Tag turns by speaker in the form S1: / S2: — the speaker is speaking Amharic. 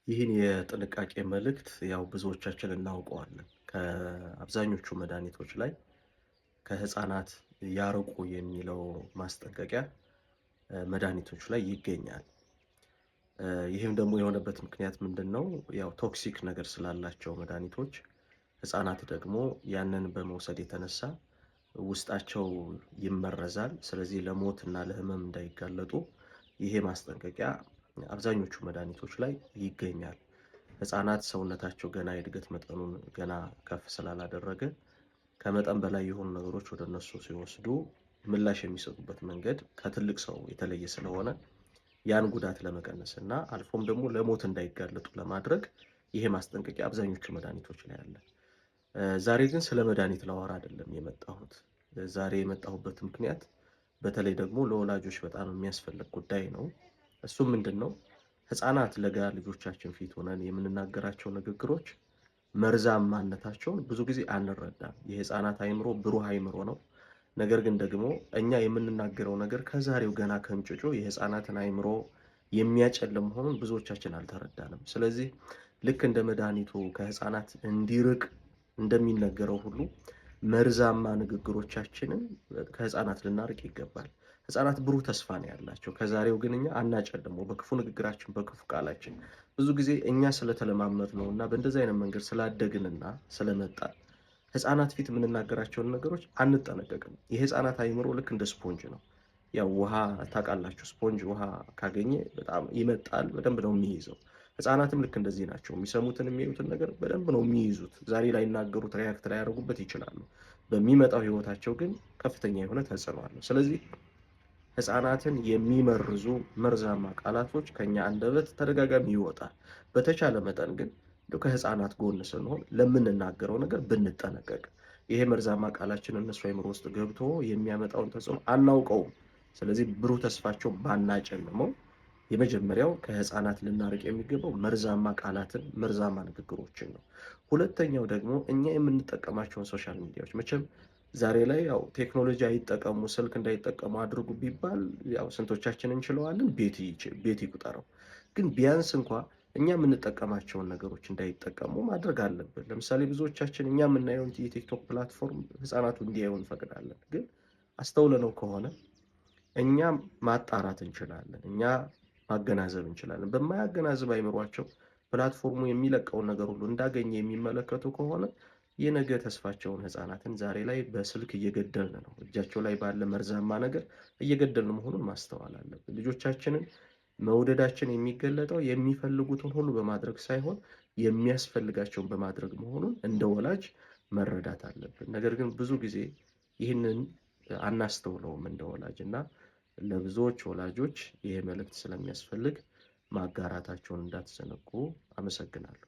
S1: ይህን የጥንቃቄ መልእክት ያው ብዙዎቻችን እናውቀዋለን። ከአብዛኞቹ መድኃኒቶች ላይ ከህፃናት ያርቁ የሚለው ማስጠንቀቂያ መድኃኒቶች ላይ ይገኛል። ይህም ደግሞ የሆነበት ምክንያት ምንድነው? ያው ቶክሲክ ነገር ስላላቸው መድኃኒቶች ህፃናት ደግሞ ያንን በመውሰድ የተነሳ ውስጣቸው ይመረዛል። ስለዚህ ለሞት እና ለህመም እንዳይጋለጡ ይሄ ማስጠንቀቂያ አብዛኞቹ መድኃኒቶች ላይ ይገኛል። ህፃናት ሰውነታቸው ገና የእድገት መጠኑን ገና ከፍ ስላላደረገ ከመጠን በላይ የሆኑ ነገሮች ወደ እነሱ ሲወስዱ ምላሽ የሚሰጡበት መንገድ ከትልቅ ሰው የተለየ ስለሆነ ያን ጉዳት ለመቀነስ እና አልፎም ደግሞ ለሞት እንዳይጋለጡ ለማድረግ ይሄ ማስጠንቀቂያ አብዛኞቹ መድኃኒቶች ላይ አለ። ዛሬ ግን ስለ መድኃኒት ላወራ አይደለም የመጣሁት። ዛሬ የመጣሁበት ምክንያት በተለይ ደግሞ ለወላጆች በጣም የሚያስፈልግ ጉዳይ ነው። እሱም ምንድነው? ህፃናት ለጋ ልጆቻችን ፊት ሆነን የምንናገራቸው ንግግሮች መርዛማነታቸውን ብዙ ጊዜ አንረዳም። የህፃናት አይምሮ ብሩህ አይምሮ ነው። ነገር ግን ደግሞ እኛ የምንናገረው ነገር ከዛሬው ገና ከእንጭጩ የህፃናትን አይምሮ የሚያጨልም መሆኑን ብዙዎቻችን አልተረዳንም። ስለዚህ ልክ እንደ መድኃኒቱ ከህፃናት እንዲርቅ እንደሚነገረው ሁሉ መርዛማ ንግግሮቻችንን ከህፃናት ልናርቅ ይገባል። ህፃናት ብሩህ ተስፋ ነው ያላቸው። ከዛሬው ግን እኛ አናጨልመው በክፉ ንግግራችን፣ በክፉ ቃላችን። ብዙ ጊዜ እኛ ስለተለማመድነውና በእንደዚህ አይነት መንገድ ስላደግንና ስለመጣን ህፃናት ፊት የምንናገራቸውን ነገሮች አንጠነቀቅም። የህፃናት አይምሮ ልክ እንደ ስፖንጅ ነው። ያው ውሃ ታውቃላችሁ፣ ስፖንጅ ውሃ ካገኘ በጣም ይመጣል፣ በደንብ ነው የሚይዘው። ህፃናትም ልክ እንደዚህ ናቸው። የሚሰሙትን የሚያዩትን ነገር በደንብ ነው የሚይዙት። ዛሬ ላይ ይናገሩት ሪያክት ላይ ያደርጉበት ይችላሉ። በሚመጣው ህይወታቸው ግን ከፍተኛ የሆነ ተጽዕኖ አለው። ስለዚህ ህፃናትን የሚመርዙ መርዛማ ቃላቶች ከኛ አንደበት ተደጋጋሚ ይወጣል። በተቻለ መጠን ግን ከህፃናት ጎን ስንሆን ለምንናገረው ነገር ብንጠነቀቅ፣ ይሄ መርዛማ ቃላችን እነሱ አይምሮ ውስጥ ገብቶ የሚያመጣውን ተጽዕኖ አናውቀውም። ስለዚህ ብሩህ ተስፋቸው ባናጨልመው የመጀመሪያው ከህፃናት ልናርቅ የሚገባው መርዛማ ቃላትን፣ መርዛማ ንግግሮችን ነው። ሁለተኛው ደግሞ እኛ የምንጠቀማቸውን ሶሻል ሚዲያዎች መቼም ዛሬ ላይ ያው ቴክኖሎጂ አይጠቀሙ፣ ስልክ እንዳይጠቀሙ አድርጉ ቢባል ያው ስንቶቻችን እንችለዋለን? ቤት ይቁጠረው። ግን ቢያንስ እንኳ እኛ የምንጠቀማቸውን ነገሮች እንዳይጠቀሙ ማድረግ አለብን። ለምሳሌ ብዙዎቻችን እኛ የምናየውን የቲክቶክ ፕላትፎርም ህፃናቱ እንዲያዩ እንፈቅዳለን። ግን አስተውለነው ከሆነ እኛ ማጣራት እንችላለን፣ እኛ ማገናዘብ እንችላለን። በማያገናዝብ አይምሯቸው ፕላትፎርሙ የሚለቀውን ነገር ሁሉ እንዳገኘ የሚመለከቱ ከሆነ የነገ ተስፋቸውን ህፃናትን ዛሬ ላይ በስልክ እየገደልን ነው። እጃቸው ላይ ባለ መርዛማ ነገር እየገደልን መሆኑን ማስተዋል አለብን። ልጆቻችንን መውደዳችን የሚገለጠው የሚፈልጉትን ሁሉ በማድረግ ሳይሆን የሚያስፈልጋቸውን በማድረግ መሆኑን እንደ ወላጅ መረዳት አለብን። ነገር ግን ብዙ ጊዜ ይህንን አናስተውለውም እንደ ወላጅ እና ለብዙዎች ወላጆች ይሄ መልእክት ስለሚያስፈልግ ማጋራታቸውን እንዳትዘነጉ። አመሰግናለሁ።